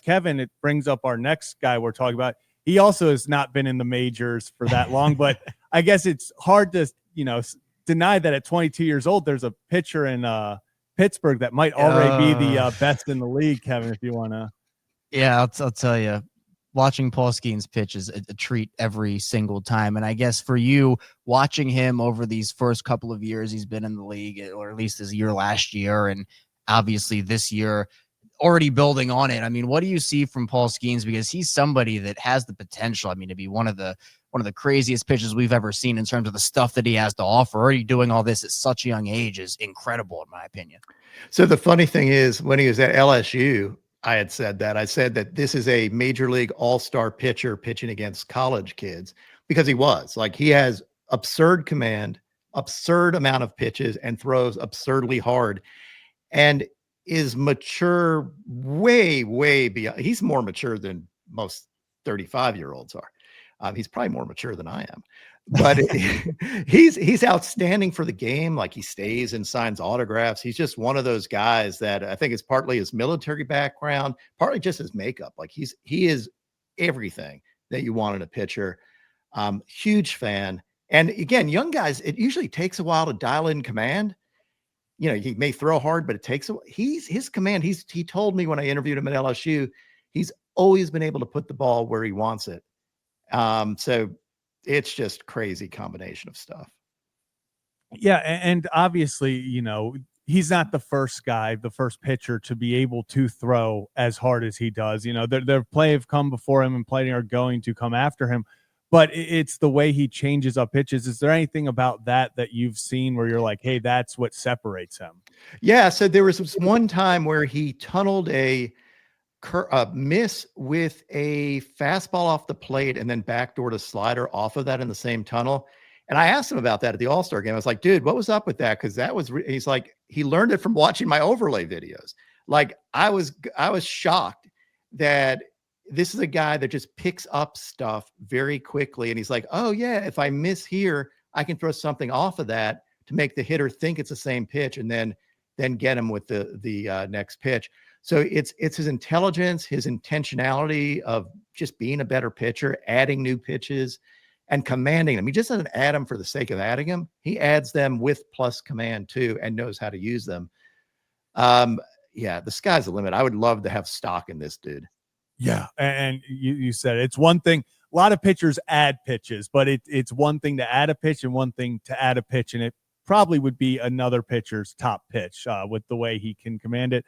Kevin, it brings up our next guy we're talking about. He also has not been in the majors for that long, but I guess it's hard to, deny that at 22 years old, there's a pitcher in Pittsburgh that might already be the best in the league, Kevin, if you want to. Yeah, I'll tell you. Watching Paul Skenes pitch is a treat every single time. And I guess for you, watching him over these first couple of years he's been in the league, or at least his year last year, and obviously this year, already building on it. I mean, what do you see from Paul Skenes? Because he's somebody that has the potential, to be one of the craziest pitchers we've ever seen in terms of the stuff that he has to offer. Already doing all this at such a young age is incredible, in my opinion. So the funny thing is, when he was at LSU, I said that this is a major league all-star pitcher pitching against college kids, because he has absurd command, absurd amount of pitches, and throws absurdly hard, and is mature way, way beyond. He's more mature than most 35-year-olds are. He's probably more mature than I am, but he's outstanding for the game. Like, he stays and signs autographs. He's just one of those guys that I think is partly his military background, partly just his makeup. Like, he is everything that you want in a pitcher. Huge fan. And again, young guys, it usually takes a while to dial in command. He may throw hard, but it takes his command. He told me when I interviewed him at LSU, he's always been able to put the ball where he wants it. So it's just crazy combination of stuff. Yeah. And obviously, he's not the first pitcher to be able to throw as hard as he does. Their play have come before him and plenty are going to come after him, but it's the way he changes up pitches. Is there anything about that you've seen where you're like, hey, that's what separates him? Yeah. So there was this one time where he tunneled a miss with a fastball off the plate and then backdoored a slider off of that in the same tunnel. And I asked him about that at the All-Star game. I was like, dude, what was up with that? Because he's like, he learned it from watching my overlay videos. Like, I was shocked that this is a guy that just picks up stuff very quickly. And he's like, oh yeah, if I miss here, I can throw something off of that to make the hitter think it's the same pitch, and then get him with the next pitch. So it's his intelligence, his intentionality of just being a better pitcher, adding new pitches and commanding them. He just doesn't add them for the sake of adding them. He adds them with plus command too, and knows how to use them. Yeah, the sky's the limit. I would love to have stock in this dude. Yeah. And you said it's one thing. A lot of pitchers add pitches, but it's one thing to add a pitch and one thing to add a pitch. And it probably would be another pitcher's top pitch with the way he can command it.